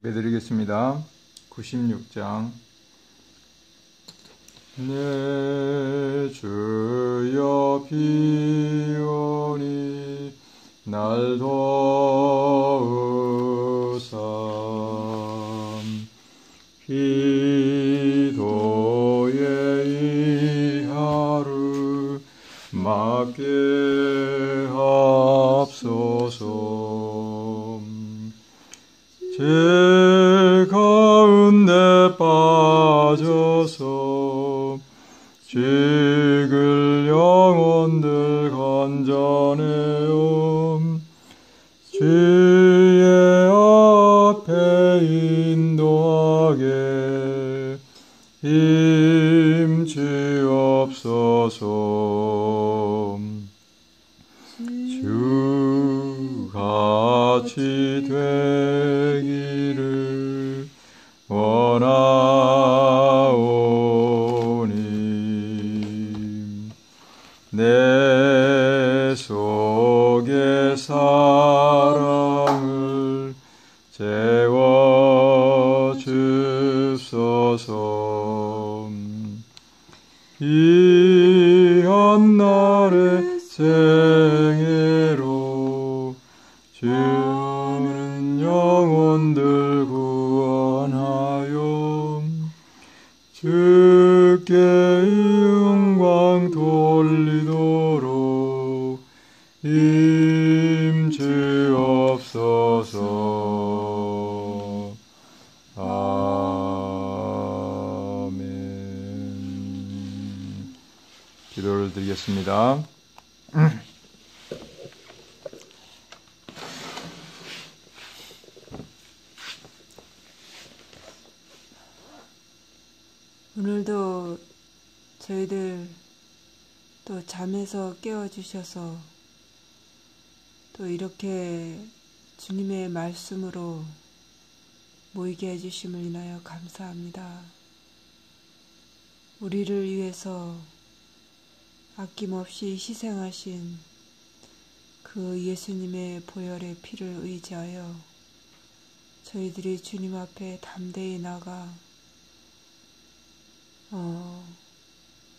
예배드리겠습니다. 96장. 내 주여 비오니 날 도우사 기도의 이 하루 맞게 합소서. 제 가운데 빠져서 죽을 영혼들 건져내어 주의 앞에 인도하게 힘주옵소서. 주같이 되기를 원하오니 내 속의 사랑을 채워주소서. 이 한날의 생애로 주는 영혼들 구원하여 주께 영광 돌리도록 힘주옵소서. 아멘. 기도를 드리겠습니다. 오늘도 저희들 또 잠에서 깨워주셔서 또 이렇게 주님의 말씀으로 모이게 해주심을 인하여 감사합니다. 우리를 위해서 아낌없이 희생하신 그 예수님의 보혈의 피를 의지하여 저희들이 주님 앞에 담대히 나가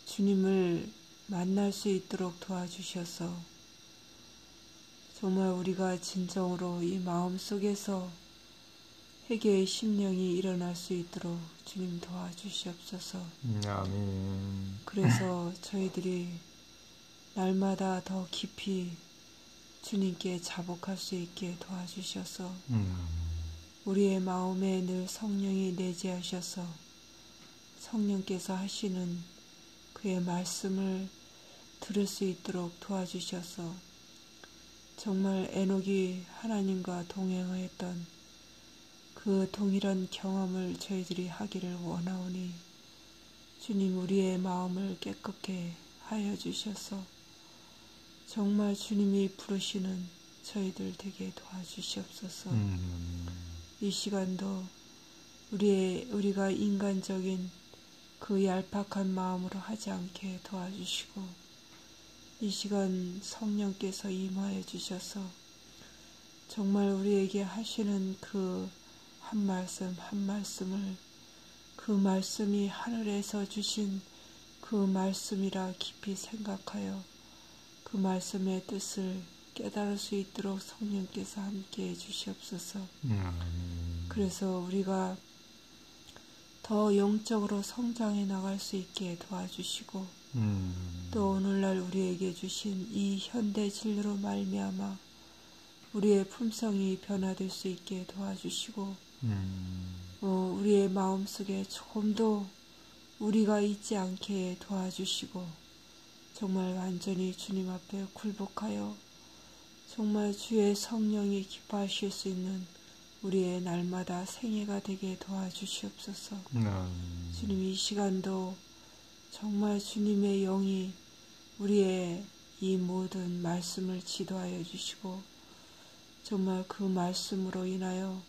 주님을 만날 수 있도록 도와주셔서 정말 우리가 진정으로 이 마음속에서 회개의 심령이 일어날 수 있도록 주님 도와주시옵소서. 아멘. 그래서 저희들이 날마다 더 깊이 주님께 자복할 수 있게 도와주셔서 우리의 마음에 늘 성령이 내재하셔서 성령께서 하시는 그의 말씀을 들을 수 있도록 도와주셔서 정말 에녹이 하나님과 동행하였던 그 동일한 경험을 저희들이 하기를 원하오니 주님 우리의 마음을 깨끗게 하여 주셔서 정말 주님이 부르시는 저희들 되게 도와주시옵소서. 이 시간도 우리가 인간적인 그 얄팍한 마음으로 하지 않게 도와주시고 이 시간 성령께서 임하여 주셔서 정말 우리에게 하시는 그 한 말씀 한 말씀을 그 말씀이 하늘에서 주신 그 말씀이라 깊이 생각하여 그 말씀의 뜻을 깨달을 수 있도록 성령께서 함께해 주시옵소서. 그래서 우리가 더 영적으로 성장해 나갈 수 있게 도와주시고 또 오늘날 우리에게 주신 이 현대 진리로 말미암아 우리의 품성이 변화될 수 있게 도와주시고 우리의 마음속에 조금도 우리가 있지 않게 도와주시고 정말 완전히 주님 앞에 굴복하여 정말 주의 성령이 기뻐하실 수 있는 우리의 날마다 생애가 되게 도와주시옵소서. 주님 이 시간도 정말 주님의 영이 우리의 이 모든 말씀을 지도하여 주시고 정말 그 말씀으로 인하여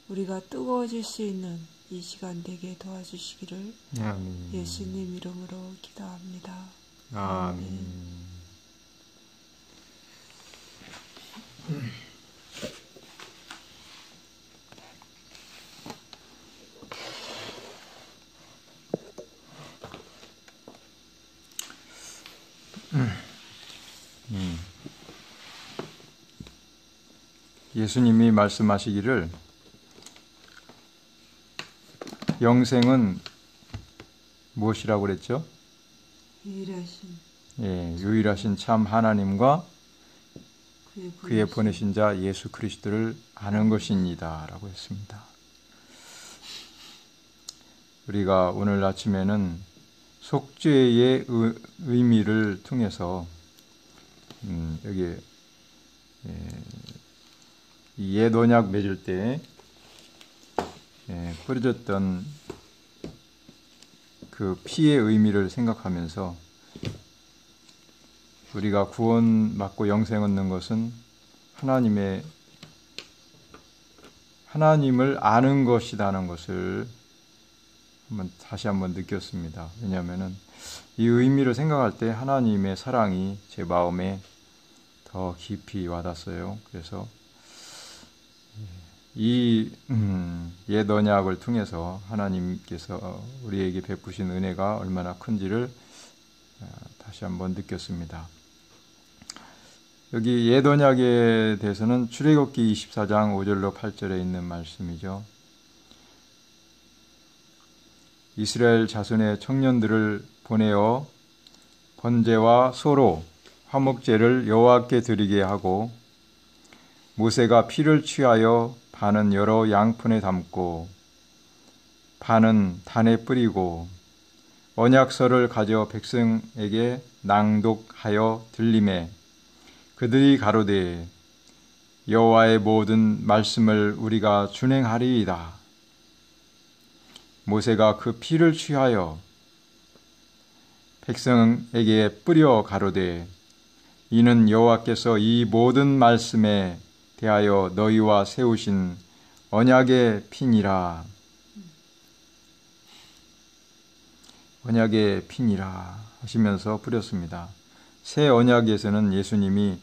우리가 뜨거워질 수 있는 이 시간 되게 도와주시기를 예수님 이름으로 기도합니다. 아멘. 예수님이 말씀하시기를 영생은 무엇이라고 그랬죠? 유일하신 참 하나님과 그의 보내신 자 예수 그리스도를 아는 것입니다 라고 했습니다. 우리가 오늘 아침에는 속죄의 의미를 통해서 여기 옛 언약 맺을 때 뿌려졌던 그 피의 의미를 생각하면서 우리가 구원받고 영생 얻는 것은 하나님을 아는 것이라는 것을 다시 한번 느꼈습니다. 왜냐하면 이 의미를 생각할 때 하나님의 사랑이 제 마음에 더 깊이 와닿았어요. 그래서 이 옛 언약을 통해서 하나님께서 우리에게 베푸신 은혜가 얼마나 큰지를 다시 한번 느꼈습니다. 여기 옛 언약에 대해서는 출애굽기 24장 5절로 8절에 있는 말씀이죠. 이스라엘 자손의 청년들을 보내어 번제와 소로 화목제를 여호와께 드리게 하고 모세가 피를 취하여 반은 여러 양푼에 담고 반은 단에 뿌리고 언약서를 가져 백성에게 낭독하여 들리매 그들이 가로되 여호와의 모든 말씀을 우리가 준행하리이다. 모세가 그 피를 취하여 백성에게 뿌려 가로되 이는 여호와께서 이 모든 말씀에 대하여 너희와 세우신 언약의 피니라. 언약의 피니라 하시면서 뿌렸습니다. 새 언약에서는 예수님이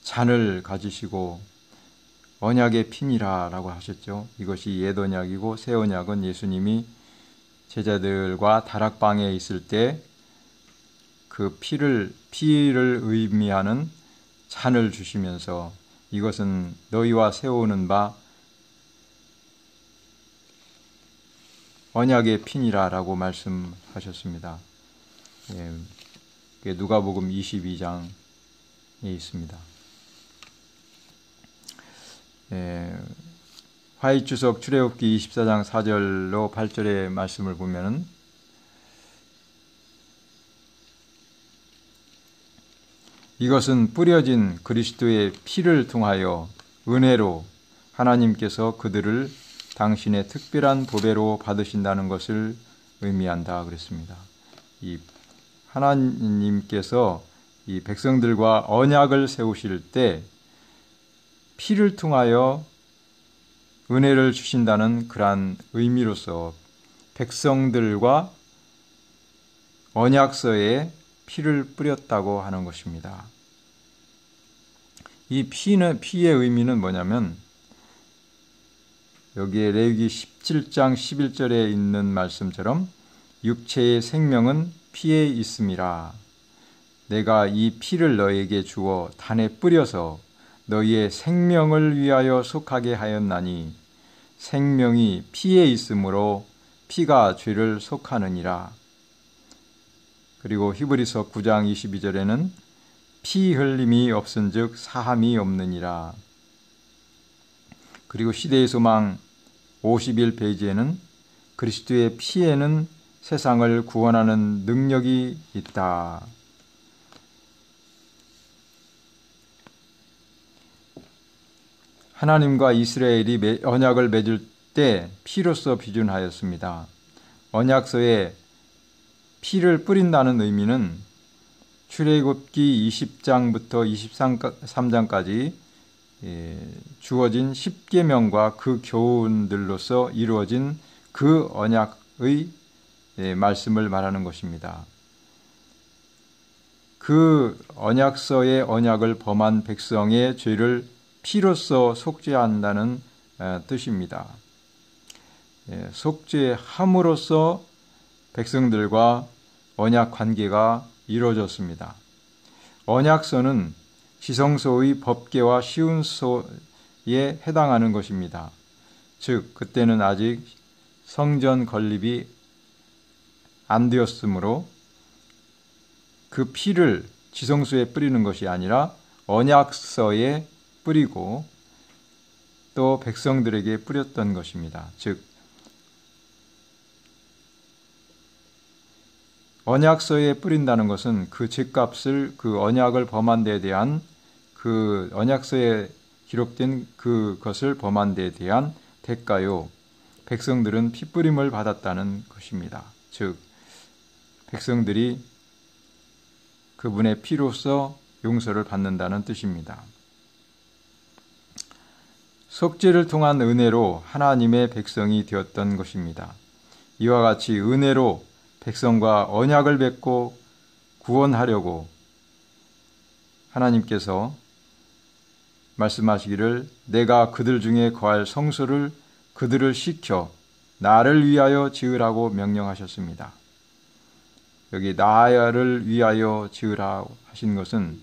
잔을 가지시고 언약의 피니라 라고 하셨죠. 이것이 옛 언약이고 새 언약은 예수님이 제자들과 다락방에 있을 때 그 피를 의미하는 잔을 주시면서 이것은 너희와 세우는 바 언약의 피니라 라고 말씀하셨습니다. 누가복음 22장에 있습니다. 화이추석 출애굽기 24장 4절로 8절의 말씀을 보면은 이것은 뿌려진 그리스도의 피를 통하여 은혜로 하나님께서 그들을 당신의 특별한 보배로 받으신다는 것을 의미한다 그랬습니다. 이 하나님께서 이 백성들과 언약을 세우실 때 피를 통하여 은혜를 주신다는 그러한 의미로서 백성들과 언약서에 피를 뿌렸다고 하는 것입니다. 이 피의 의미는 뭐냐면 여기에 레위기 17장 11절에 있는 말씀처럼 육체의 생명은 피에 있음이라. 내가 이 피를 너에게 주어 단에 뿌려서 너희의 생명을 위하여 속하게 하였나니 생명이 피에 있으므로 피가 죄를 속하느니라. 그리고 히브리서 9장 22절에는 피 흘림이 없은즉 사함이 없느니라. 그리고 시대의 소망 51페이지에는 그리스도의 피에는 세상을 구원하는 능력이 있다. 하나님과 이스라엘이 언약을 맺을 때 피로서 비준하였습니다. 언약서에 피를 뿌린다는 의미는 출애굽기 20장부터 23장까지 주어진 10계명과 그 교훈들로서 이루어진 그 언약의 말씀을 말하는 것입니다. 그 언약서의 언약을 범한 백성의 죄를 피로써 속죄한다는 뜻입니다. 속죄함으로써 백성들과 언약 관계가 이루어졌습니다. 언약서는 지성소의 법궤와 시운소의 해당하는 것입니다. 즉 그때는 아직 성전 건립이 안 되었으므로 그 피를 지성소에 뿌리는 것이 아니라 언약서에 뿌리고 또 백성들에게 뿌렸던 것입니다. 즉 언약서에 뿌린다는 것은 그 죗값을 그 언약을 범한 데에 대한 그 언약서에 기록된 그것을 범한 데에 대한 대가요. 백성들은 피뿌림을 받았다는 것입니다. 즉 백성들이 그분의 피로서 용서를 받는다는 뜻입니다. 속죄를 통한 은혜로 하나님의 백성이 되었던 것입니다. 이와 같이 은혜로 백성과 언약을 맺고 구원하려고 하나님께서 말씀하시기를 내가 그들 중에 거할 성소를 그들을 시켜 나를 위하여 지으라고 명령하셨습니다. 여기 나를 위하여 지으라 하신 것은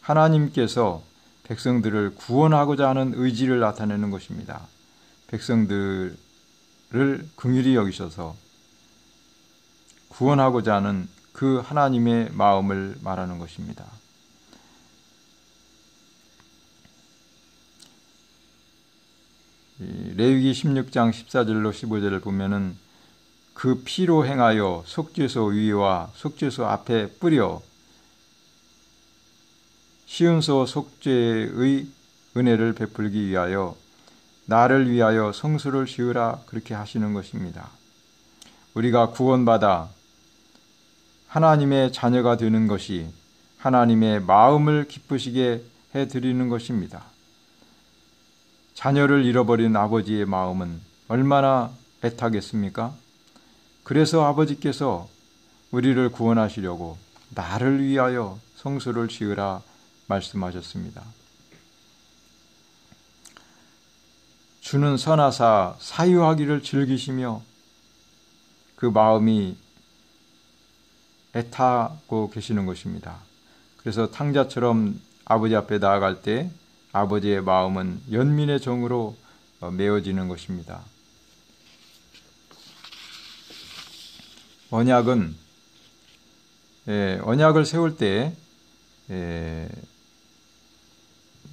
하나님께서 백성들을 구원하고자 하는 의지를 나타내는 것입니다. 백성들을 긍휼히 여기셔서 구원하고자 하는 그 하나님의 마음을 말하는 것입니다. 레위기 16장 14절로 15절을 보면은 그 피로 행하여 속죄소 위와 속죄소 앞에 뿌려 시온소 속죄의 은혜를 베풀기 위하여 나를 위하여 성소를 지으라 그렇게 하시는 것입니다. 우리가 구원받아 하나님의 자녀가 되는 것이 하나님의 마음을 기쁘시게 해드리는 것입니다. 자녀를 잃어버린 아버지의 마음은 얼마나 애타겠습니까? 그래서 아버지께서 우리를 구원하시려고 나를 위하여 성소를 지으라 말씀하셨습니다. 주는 선하사 사유하기를 즐기시며 그 마음이 애타고 계시는 것입니다. 그래서 탕자처럼 아버지 앞에 나아갈 때 아버지의 마음은 연민의 정으로 메어지는 것입니다. 언약을 세울 때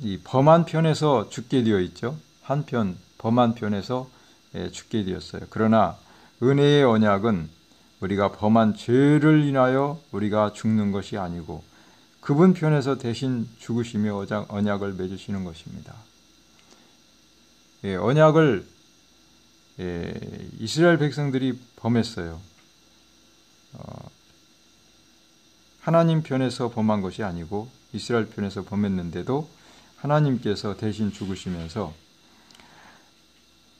이 범한 편에서 죽게 되어 있죠. 한편 범한 편에서 죽게 되었어요. 그러나 은혜의 언약은 우리가 범한 죄를 인하여 우리가 죽는 것이 아니고 그분 편에서 대신 죽으시며 언약을 맺으시는 것입니다. 언약을 이스라엘 백성들이 범했어요. 하나님 편에서 범한 것이 아니고 이스라엘 편에서 범했는데도 하나님께서 대신 죽으시면서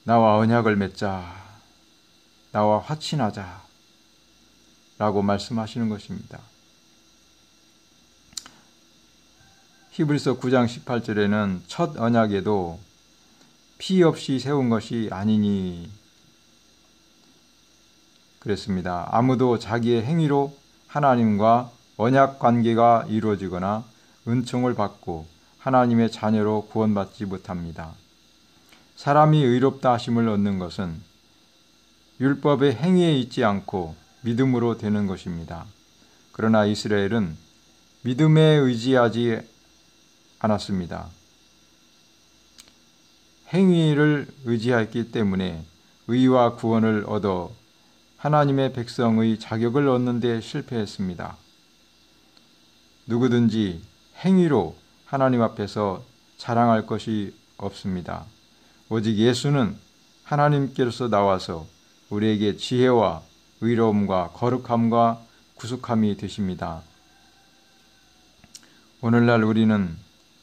나와 언약을 맺자, 나와 화친하자 라고 말씀하시는 것입니다. 히브리서 9장 18절에는 첫 언약에도 피 없이 세운 것이 아니니 그랬습니다. 아무도 자기의 행위로 하나님과 언약 관계가 이루어지거나 은총을 받고 하나님의 자녀로 구원받지 못합니다. 사람이 의롭다 하심을 얻는 것은 율법의 행위에 있지 않고 믿음으로 되는 것입니다. 그러나 이스라엘은 믿음에 의지하지 않았습니다. 행위를 의지했기 때문에 의와 구원을 얻어 하나님의 백성의 자격을 얻는 데 실패했습니다. 누구든지 행위로 하나님 앞에서 자랑할 것이 없습니다. 오직 예수는 하나님께로서 나와서 우리에게 지혜와 의로움과 거룩함과 구속함이 되십니다. 오늘날 우리는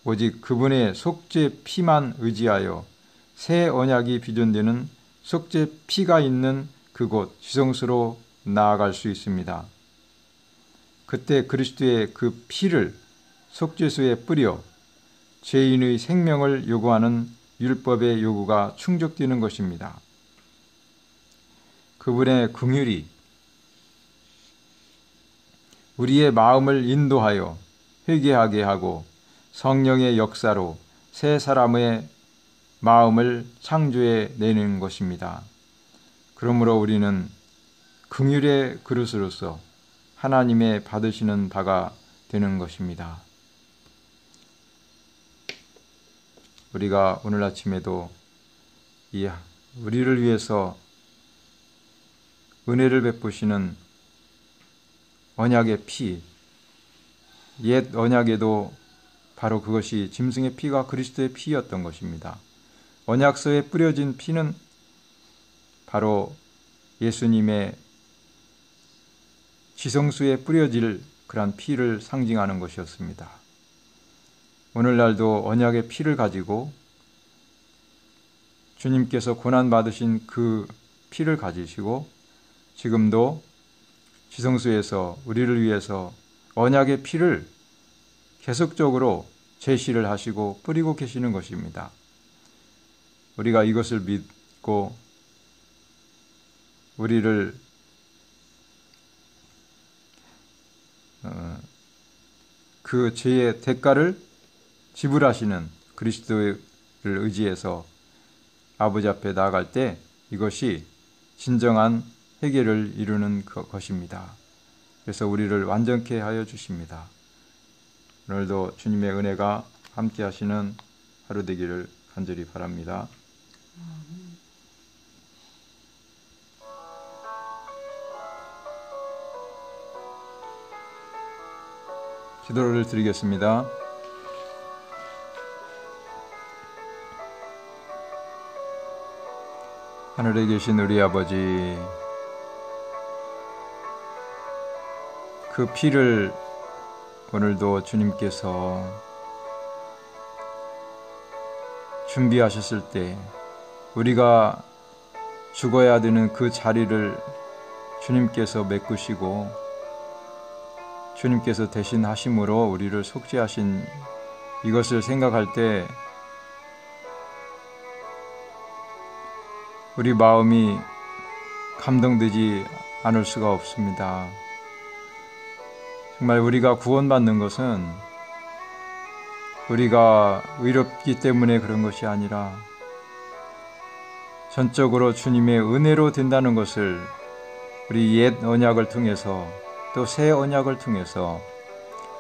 오직 그분의 속죄 피만 의지하여 새 언약이 비전되는 속죄 피가 있는 그곳 지성소로 나아갈 수 있습니다. 그때 그리스도의 그 피를 속죄소에 뿌려 죄인의 생명을 요구하는 율법의 요구가 충족되는 것입니다. 그분의 긍휼이 우리의 마음을 인도하여 회개하게 하고 성령의 역사로 새 사람의 마음을 창조해 내는 것입니다. 그러므로 우리는 긍휼의 그릇으로서 하나님의 받으시는 바가 되는 것입니다. 우리가 오늘 아침에도 우리를 위해서 은혜를 베푸시는 언약의 피, 옛 언약에도 바로 그것이 짐승의 피가 그리스도의 피였던 것입니다. 언약서에 뿌려진 피는 바로 예수님의 지성수에 뿌려질 그러한 피를 상징하는 것이었습니다. 오늘날도 언약의 피를 가지고 주님께서 고난받으신 그 피를 가지시고 지금도 지성수에서 우리를 위해서 언약의 피를 계속적으로 제시를 하시고 뿌리고 계시는 것입니다. 우리가 이것을 믿고 우리를 그 죄의 대가를 지불하시는 그리스도를 의지해서 아버지 앞에 나아갈 때 이것이 진정한 회개를 이루는 것입니다. 그래서 우리를 완전케 하여 주십니다. 오늘도 주님의 은혜가 함께 하시는 하루 되기를 간절히 바랍니다. 기도를 드리겠습니다. 하늘에 계신 우리 아버지, 그 피를 오늘도 주님께서 준비하셨을 때 우리가 죽어야 되는 그 자리를 주님께서 메꾸시고 주님께서 대신 하심으로 우리를 속죄하신 이것을 생각할 때 우리 마음이 감동되지 않을 수가 없습니다. 정말 우리가 구원받는 것은 우리가 의롭기 때문에 그런 것이 아니라 전적으로 주님의 은혜로 된다는 것을 우리 옛 언약을 통해서 또 새 언약을 통해서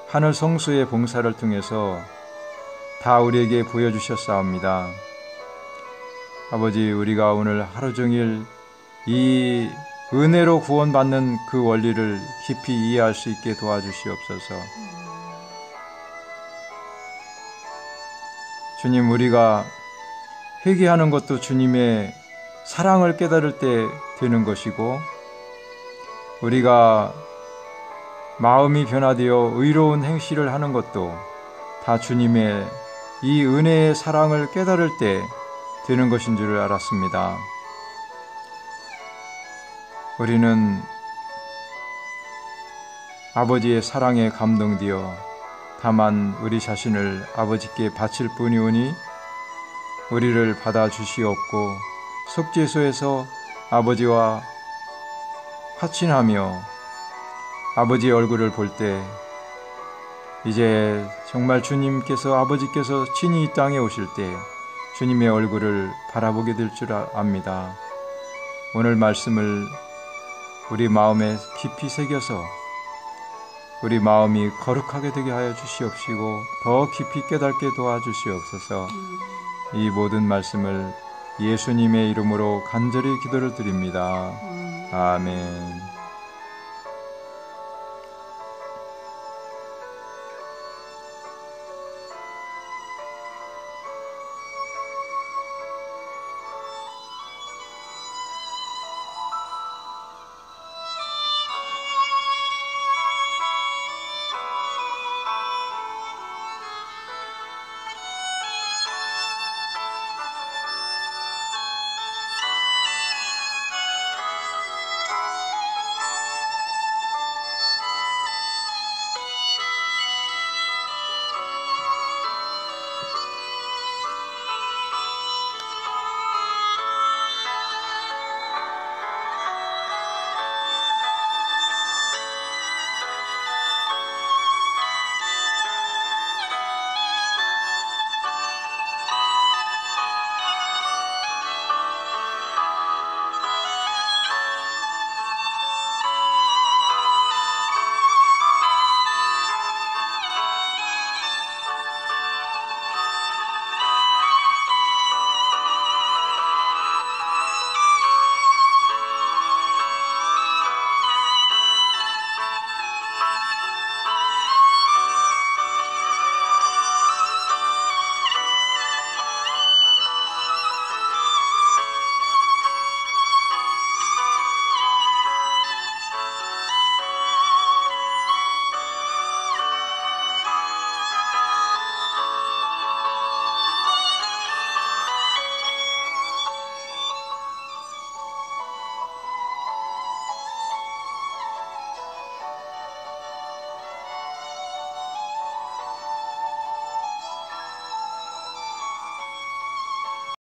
하늘 성수의 봉사를 통해서 다 우리에게 보여주셨사옵니다. 아버지, 우리가 오늘 하루 종일 이 은혜로 구원받는 그 원리를 깊이 이해할 수 있게 도와주시옵소서. 주님, 우리가 회개하는 것도 주님의 사랑을 깨달을 때 되는 것이고 우리가 마음이 변화되어 의로운 행실을 하는 것도 다 주님의 이 은혜의 사랑을 깨달을 때 되는 것인 줄 알았습니다. 우리는 아버지의 사랑에 감동되어 다만 우리 자신을 아버지께 바칠 뿐이오니 우리를 받아주시옵고 속죄소에서 아버지와 화친하며 아버지의 얼굴을 볼 때 이제 정말 주님께서 아버지께서 친히 이 땅에 오실 때 주님의 얼굴을 바라보게 될 줄 압니다. 오늘 말씀을 우리 마음에 깊이 새겨서 우리 마음이 거룩하게 되게 하여 주시옵시고 더 깊이 깨닫게 도와주시옵소서. 이 모든 말씀을 예수님의 이름으로 간절히 기도를 드립니다. 아멘.